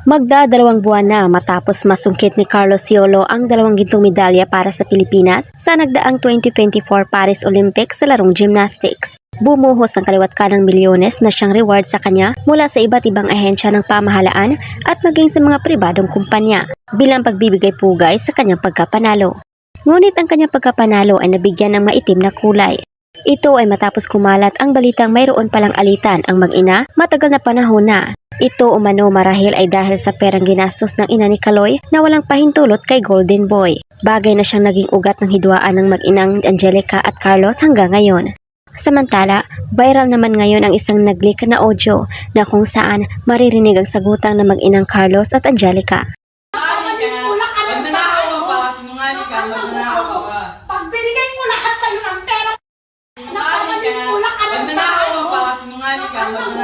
Magdadalawang buwan na matapos masungkit ni Carlos Yolo ang 2 gintong medalya para sa Pilipinas sa nagdaang 2024 Paris Olympics sa larong gymnastics. Bumuhos ang kaliwat kanang milyones na siyang reward sa kanya mula sa iba't ibang ahensya ng pamahalaan at maging sa mga pribadong kumpanya bilang pagbibigay pugay sa kanyang pagkapanalo. Ngunit ang kanyang pagkapanalo ay nabigyan ng maitim na kulay. Ito ay matapos kumalat ang balitang mayroon palang alitan ang mag-ina matagal na panahon na. Ito umano marahil ay dahil sa perang ginastos ng ina ni Kaloy na walang pahintulot kay Golden Boy. Bagay na siyang naging ugat ng hidwaan ng mag-inang Angelica at Carlos hanggang ngayon. Samantala, viral naman ngayon ang isang nag-leak na audio na kung saan maririnig ang sagutang ng mag-inang Carlos at Angelica. Pag binigay ko lahat sa'yo ng pera, nakakalimulat ka ng pera.